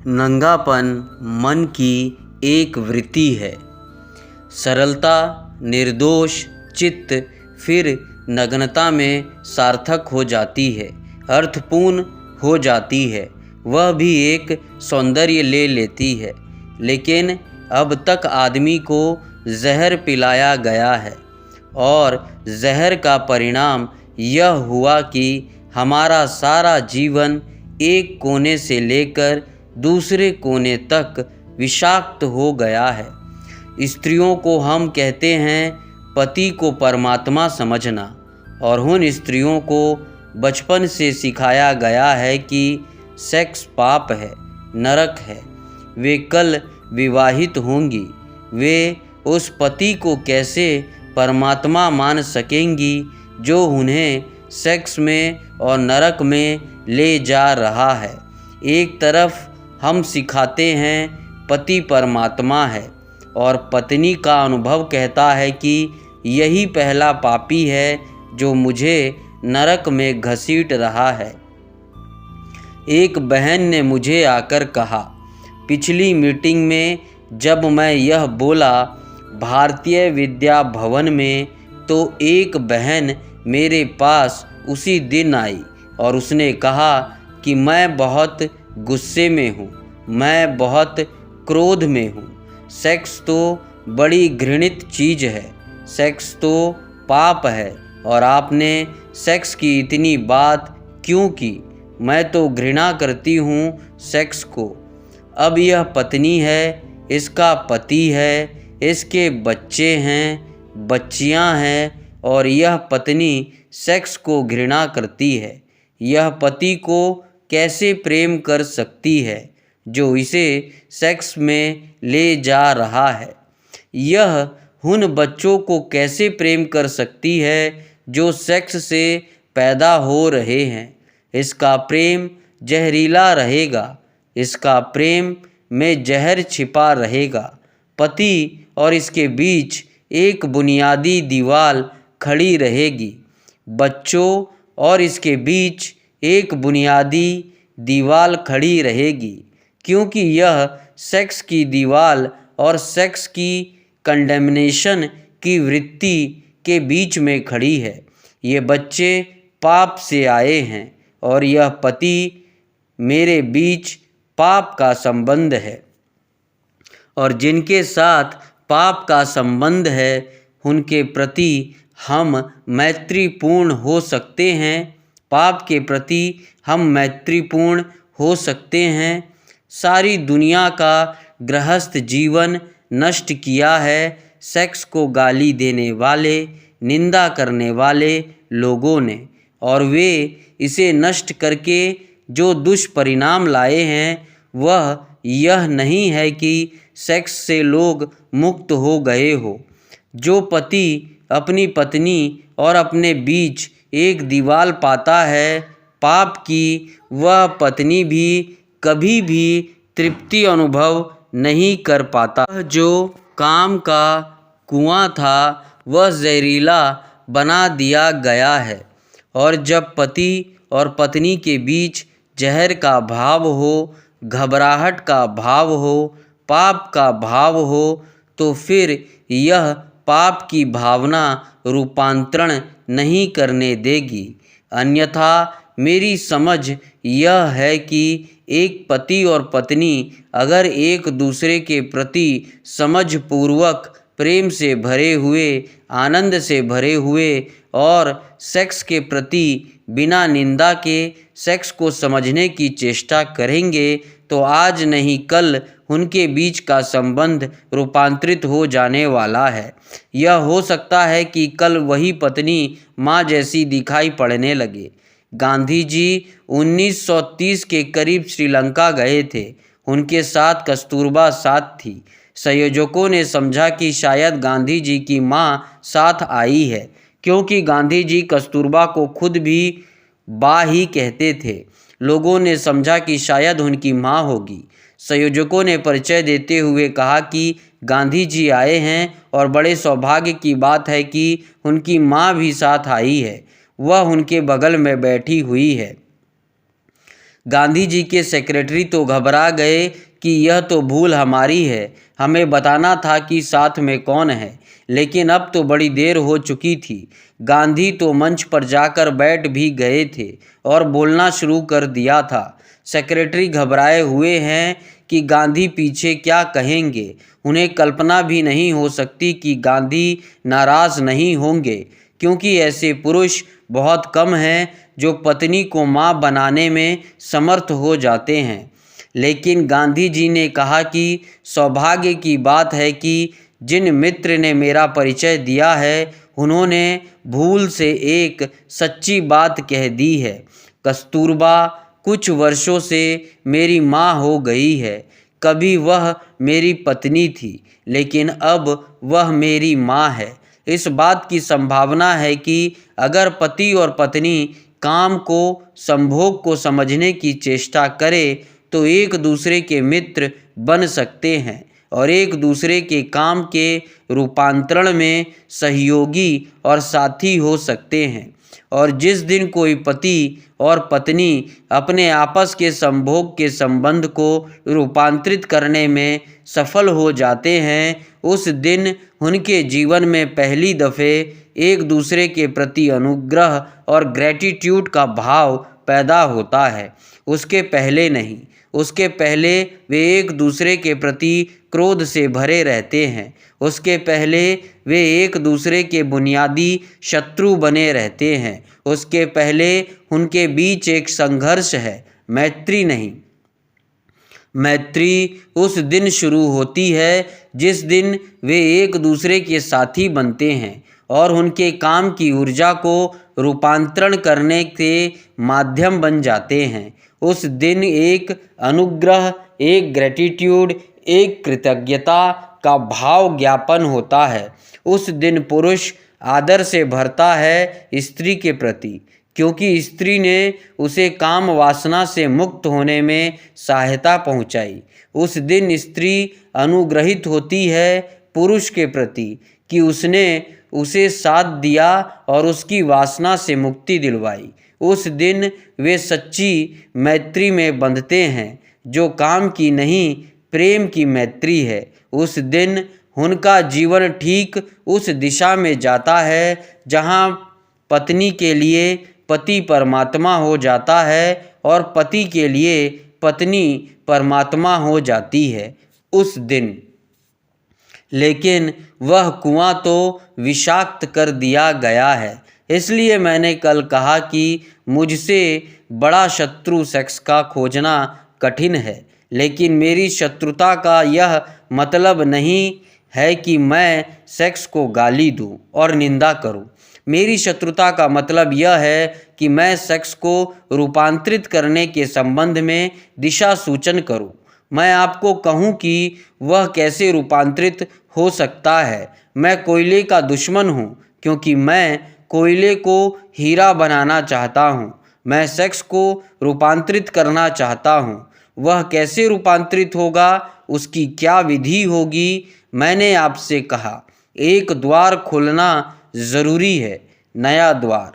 नंगापन मन की एक वृत्ति है। सरलता निर्दोष चित्त फिर नग्नता में सार्थक हो जाती है, अर्थपूर्ण हो जाती है, वह भी एक सौंदर्य ले लेती है। लेकिन अब तक आदमी को जहर पिलाया गया है और जहर का परिणाम यह हुआ कि हमारा सारा जीवन एक कोने से लेकर दूसरे कोने तक विषाक्त हो गया है। स्त्रियों को हम कहते हैं पति को परमात्मा समझना, और उन स्त्रियों को बचपन से सिखाया गया है कि सेक्स पाप है, नरक है। वे कल विवाहित होंगी, वे उस पति को कैसे परमात्मा मान सकेंगी जो उन्हें सेक्स में और नरक में ले जा रहा है। एक तरफ हम सिखाते हैं पति परमात्मा है और पत्नी का अनुभव कहता है कि यही पहला पापी है जो मुझे नरक में घसीट रहा है। एक बहन ने मुझे आकर कहा, पिछली मीटिंग में जब मैं यह बोला भारतीय विद्या भवन में, तो एक बहन मेरे पास उसी दिन आई और उसने कहा कि मैं बहुत गुस्से में हूँ, मैं बहुत क्रोध में हूँ। सेक्स तो बड़ी घृणित चीज़ है, सेक्स तो पाप है और आपने सेक्स की इतनी बात क्यों की? मैं तो घृणा करती हूँ सेक्स को। अब यह पत्नी है, इसका पति है, इसके बच्चे हैं, बच्चियाँ हैं और यह पत्नी सेक्स को घृणा करती है। यह पति को कैसे प्रेम कर सकती है जो इसे सेक्स में ले जा रहा है? यह उन बच्चों को कैसे प्रेम कर सकती है जो सेक्स से पैदा हो रहे हैं? इसका प्रेम जहरीला रहेगा, इसका प्रेम में जहर छिपा रहेगा। पति और इसके बीच एक बुनियादी दीवार खड़ी रहेगी, बच्चों और इसके बीच एक बुनियादी दीवार खड़ी रहेगी, क्योंकि यह सेक्स की दीवार और सेक्स की कंडेमनेशन की वृत्ति के बीच में खड़ी है। ये बच्चे पाप से आए हैं और यह पति मेरे बीच पाप का संबंध है, और जिनके साथ पाप का संबंध है उनके प्रति हम मैत्रीपूर्ण हो सकते हैं। पाप के प्रति हम मैत्रीपूर्ण हो सकते हैं। सारी दुनिया का गृहस्थ जीवन नष्ट किया है सेक्स को गाली देने वाले, निंदा करने वाले लोगों ने, और वे इसे नष्ट करके जो दुष्परिणाम लाए हैं वह यह नहीं है कि सेक्स से लोग मुक्त हो गए हो। जो पति अपनी पत्नी और अपने बीच एक दीवार पाता है पाप की, वह पत्नी भी कभी भी तृप्ति अनुभव नहीं कर पाता। जो काम का कुआं था वह जहरीला बना दिया गया है, और जब पति और पत्नी के बीच जहर का भाव हो, घबराहट का भाव हो, पाप का भाव हो, तो फिर यह पाप की भावना रूपांतरण नहीं करने देगी। अन्यथा मेरी समझ यह है कि एक पति और पत्नी अगर एक दूसरे के प्रति समझपूर्वक, प्रेम से भरे हुए, आनंद से भरे हुए और सेक्स के प्रति बिना निंदा के सेक्स को समझने की चेष्टा करेंगे, तो आज नहीं कल उनके बीच का संबंध रूपांतरित हो जाने वाला है। यह हो सकता है कि कल वही पत्नी माँ जैसी दिखाई पड़ने लगे। गांधी जी 1930 के करीब श्रीलंका गए थे। उनके साथ कस्तूरबा साथ थी। संयोजकों ने समझा कि शायद गांधी जी की माँ साथ आई है, क्योंकि गांधी जी कस्तूरबा को खुद भी बा ही कहते थे। लोगों ने समझा कि शायद उनकी माँ होगी। संयोजकों ने परिचय देते हुए कहा कि गांधी जी आए हैं और बड़े सौभाग्य की बात है कि उनकी माँ भी साथ आई है, वह उनके बगल में बैठी हुई है। गांधी जी के सेक्रेटरी तो घबरा गए कि यह तो भूल हमारी है, हमें बताना था कि साथ में कौन है। लेकिन अब तो बड़ी देर हो चुकी थी। गांधी तो मंच पर जाकर बैठ भी गए थे और बोलना शुरू कर दिया था। सेक्रेटरी घबराए हुए हैं कि गांधी पीछे क्या कहेंगे। उन्हें कल्पना भी नहीं हो सकती कि गांधी नाराज़ नहीं होंगे, क्योंकि ऐसे पुरुष बहुत कम हैं जो पत्नी को मां बनाने में समर्थ हो जाते हैं। लेकिन गांधी जी ने कहा कि सौभाग्य की बात है कि जिन मित्र ने मेरा परिचय दिया है उन्होंने भूल से एक सच्ची बात कह दी है। कस्तूरबा कुछ वर्षों से मेरी माँ हो गई है। कभी वह मेरी पत्नी थी, लेकिन अब वह मेरी माँ है। इस बात की संभावना है कि अगर पति और पत्नी काम को संभोग को समझने की चेष्टा करें तो एक दूसरे के मित्र बन सकते हैं और एक दूसरे के काम के रूपांतरण में सहयोगी और साथी हो सकते हैं। और जिस दिन कोई पति और पत्नी अपने आपस के संभोग के संबंध को रूपांतरित करने में सफल हो जाते हैं, उस दिन उनके जीवन में पहली दफ़े एक दूसरे के प्रति अनुग्रह और ग्रैटिट्यूड का भाव पैदा होता है। उसके पहले नहीं। उसके पहले वे एक दूसरे के प्रति क्रोध से भरे रहते हैं। उसके पहले वे एक दूसरे के बुनियादी शत्रु बने रहते हैं। उसके पहले उनके बीच एक संघर्ष है, मैत्री नहीं। मैत्री उस दिन शुरू होती है जिस दिन वे एक दूसरे के साथी बनते हैं और उनके काम की ऊर्जा को रूपांतरण करने के माध्यम बन जाते हैं। उस दिन एक अनुग्रह, एक ग्रैटिट्यूड, एक कृतज्ञता का भाव ज्ञापन होता है। उस दिन पुरुष आदर से भरता है स्त्री के प्रति, क्योंकि स्त्री ने उसे काम वासना से मुक्त होने में सहायता पहुंचाई। उस दिन स्त्री अनुग्रहित होती है पुरुष के प्रति कि उसने उसे साथ दिया और उसकी वासना से मुक्ति दिलवाई। उस दिन वे सच्ची मैत्री में बंधते हैं जो काम की नहीं, प्रेम की मैत्री है। उस दिन उनका जीवन ठीक उस दिशा में जाता है जहाँ पत्नी के लिए पति परमात्मा हो जाता है और पति के लिए पत्नी परमात्मा हो जाती है उस दिन। लेकिन वह कुआं तो विषाक्त कर दिया गया है। इसलिए मैंने कल कहा कि मुझसे बड़ा शत्रु सेक्स का खोजना कठिन है। लेकिन मेरी शत्रुता का यह मतलब नहीं है कि मैं सेक्स को गाली दूं और निंदा करूं। मेरी शत्रुता का मतलब यह है कि मैं सेक्स को रूपांतरित करने के संबंध में दिशा सूचन करूं। मैं आपको कहूं कि वह कैसे रूपांतरित हो सकता है। मैं कोयले का दुश्मन हूं क्योंकि मैं कोयले को हीरा बनाना चाहता हूं। मैं सेक्स को रूपांतरित करना चाहता हूं। वह कैसे रूपांतरित होगा, उसकी क्या विधि होगी। मैंने आपसे कहा, एक द्वार खोलना ज़रूरी है, नया द्वार।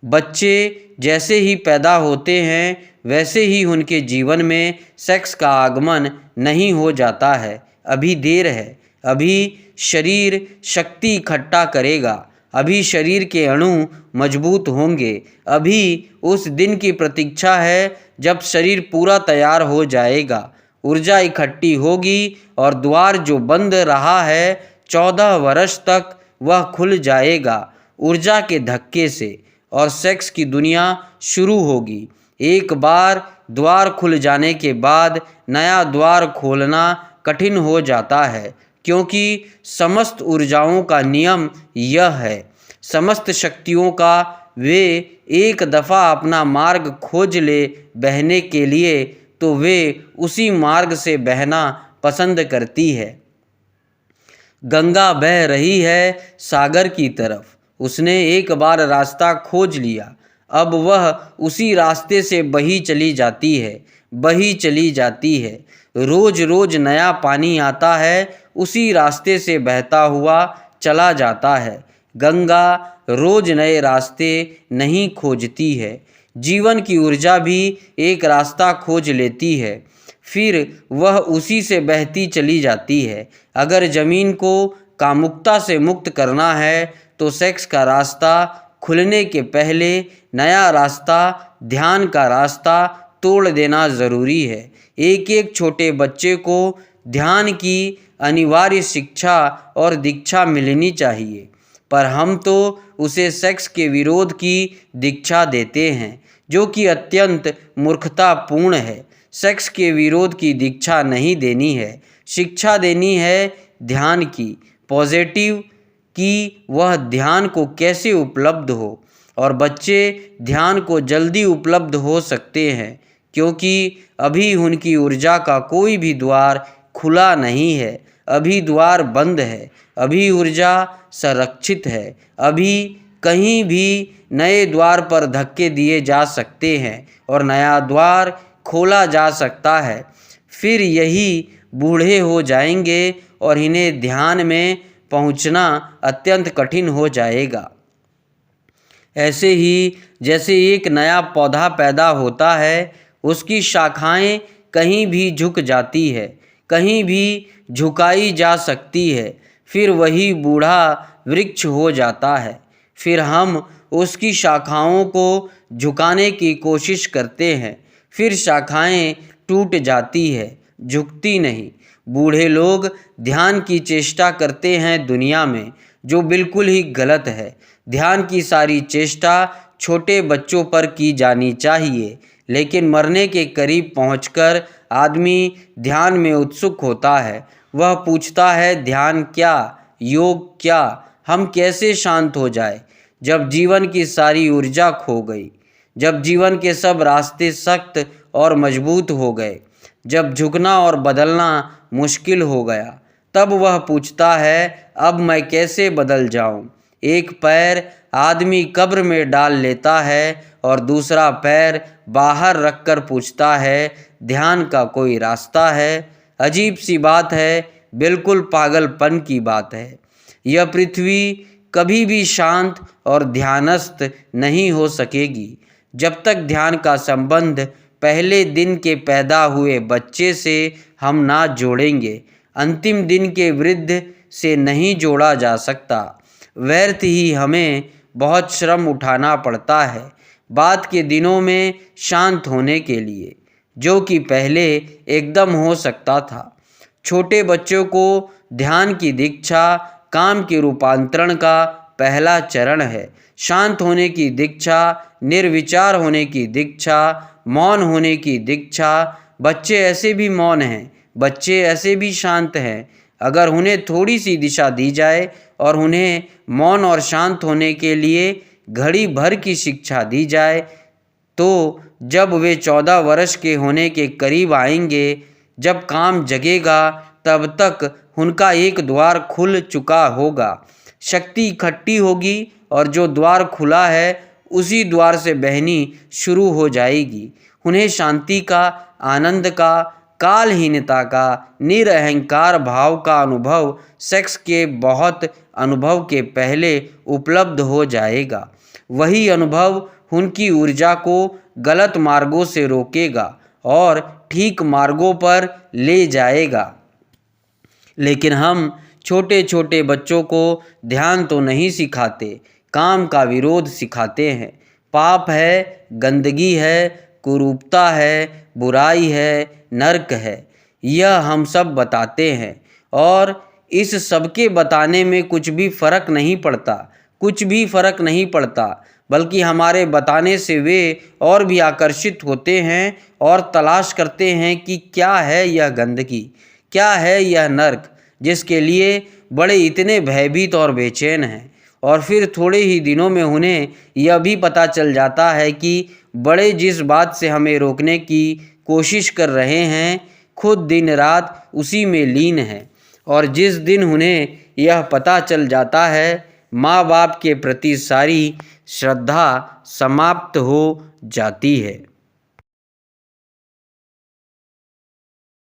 बच्चे जैसे ही पैदा होते हैं वैसे ही उनके जीवन में सेक्स का आगमन नहीं हो जाता है। अभी देर है। अभी शरीर शक्ति इकट्ठा करेगा। अभी शरीर के अणु मजबूत होंगे। अभी उस दिन की प्रतीक्षा है जब शरीर पूरा तैयार हो जाएगा, ऊर्जा इकट्ठी होगी और द्वार जो बंद रहा है 14 वर्ष तक वह खुल जाएगा ऊर्जा के धक्के से और सेक्स की दुनिया शुरू होगी। एक बार द्वार खुल जाने के बाद नया द्वार खोलना कठिन हो जाता है, क्योंकि समस्त ऊर्जाओं का नियम यह है, समस्त शक्तियों का वे एक दफ़ा अपना मार्ग खोज ले बहने के लिए तो वे उसी मार्ग से बहना पसंद करती है। गंगा बह रही है सागर की तरफ। उसने एक बार रास्ता खोज लिया, अब वह उसी रास्ते से बही चली जाती है, बही चली जाती है। रोज रोज नया पानी आता है, उसी रास्ते से बहता हुआ चला जाता है। गंगा रोज नए रास्ते नहीं खोजती है। जीवन की ऊर्जा भी एक रास्ता खोज लेती है, फिर वह उसी से बहती चली जाती है। अगर ज़मीन को कामुकता से मुक्त करना है तो सेक्स का रास्ता खुलने के पहले नया रास्ता, ध्यान का रास्ता तोड़ देना ज़रूरी है। एक एक छोटे बच्चे को ध्यान की अनिवार्य शिक्षा और दीक्षा मिलनी चाहिए, पर हम तो उसे सेक्स के विरोध की दीक्षा देते हैं, जो कि अत्यंत मूर्खतापूर्ण है। सेक्स के विरोध की दीक्षा नहीं देनी है, शिक्षा देनी है ध्यान की, पॉजिटिव कि वह ध्यान को कैसे उपलब्ध हो। और बच्चे ध्यान को जल्दी उपलब्ध हो सकते हैं क्योंकि अभी उनकी ऊर्जा का कोई भी द्वार खुला नहीं है, अभी द्वार बंद है, अभी ऊर्जा संरक्षित है। अभी कहीं भी नए द्वार पर धक्के दिए जा सकते हैं और नया द्वार खोला जा सकता है। फिर यही बूढ़े हो जाएंगे और इन्हें ध्यान में पहुंचना अत्यंत कठिन हो जाएगा। ऐसे ही जैसे एक नया पौधा पैदा होता है, उसकी शाखाएं कहीं भी झुक जाती है, कहीं भी झुकाई जा सकती है, फिर वही बूढ़ा वृक्ष हो जाता है। फिर हम उसकी शाखाओं को झुकाने की कोशिश करते हैं, फिर शाखाएं टूट जाती है, झुकती नहीं। बूढ़े लोग ध्यान की चेष्टा करते हैं दुनिया में, जो बिल्कुल ही गलत है। ध्यान की सारी चेष्टा छोटे बच्चों पर की जानी चाहिए, लेकिन मरने के करीब पहुंचकर आदमी ध्यान में उत्सुक होता है। वह पूछता है, ध्यान क्या, योग क्या, हम कैसे शांत हो जाए? जब जीवन की सारी ऊर्जा खो गई, जब जीवन के सब रास्ते सख्त और मजबूत हो गए, जब झुकना और बदलना मुश्किल हो गया, तब वह पूछता है, अब मैं कैसे बदल जाऊं? एक पैर आदमी कब्र में डाल लेता है और दूसरा पैर बाहर रखकर पूछता है, ध्यान का कोई रास्ता है? अजीब सी बात है, बिल्कुल पागलपन की बात है। यह पृथ्वी कभी भी शांत और ध्यानस्थ नहीं हो सकेगी जब तक ध्यान का संबंध पहले दिन के पैदा हुए बच्चे से हम ना जोड़ेंगे। अंतिम दिन के वृद्ध से नहीं जोड़ा जा सकता। व्यर्थ ही हमें बहुत श्रम उठाना पड़ता है बाद के दिनों में शांत होने के लिए, जो कि पहले एकदम हो सकता था। छोटे बच्चों को ध्यान की दीक्षा काम के रूपांतरण का पहला चरण है। शांत होने की दीक्षा, निर्विचार होने की दीक्षा, मौन होने की दीक्षा। बच्चे ऐसे भी मौन हैं, बच्चे ऐसे भी शांत हैं। अगर उन्हें थोड़ी सी दिशा दी जाए और उन्हें मौन और शांत होने के लिए घड़ी भर की शिक्षा दी जाए, तो जब वे 14 वर्ष के होने के करीब आएंगे, जब काम जगेगा, तब तक उनका एक द्वार खुल चुका होगा। शक्ति इकट्ठी होगी और जो द्वार खुला है उसी द्वार से बहनी शुरू हो जाएगी। उन्हें शांति का, आनंद का, कालहीनता का, निरअहंकार भाव का अनुभव सेक्स के बहुत अनुभव के पहले उपलब्ध हो जाएगा। वही अनुभव उनकी ऊर्जा को गलत मार्गों से रोकेगा और ठीक मार्गों पर ले जाएगा। लेकिन हम छोटे छोटे बच्चों को ध्यान तो नहीं सिखाते, काम का विरोध सिखाते हैं। पाप है, गंदगी है, कुरूपता है, बुराई है, नरक है, यह हम सब बताते हैं। और इस सबके बताने में कुछ भी फ़र्क नहीं पड़ता, कुछ भी फ़र्क नहीं पड़ता, बल्कि हमारे बताने से वे और भी आकर्षित होते हैं और तलाश करते हैं कि क्या है यह गंदगी, क्या है यह नरक, जिसके लिए बड़े इतने भयभीत और बेचैन हैं। और फिर थोड़े ही दिनों में उन्हें यह भी पता चल जाता है कि बड़े जिस बात से हमें रोकने की कोशिश कर रहे हैं, खुद दिन रात उसी में लीन हैं। और जिस दिन उन्हें यह पता चल जाता है, माँ बाप के प्रति सारी श्रद्धा समाप्त हो जाती है।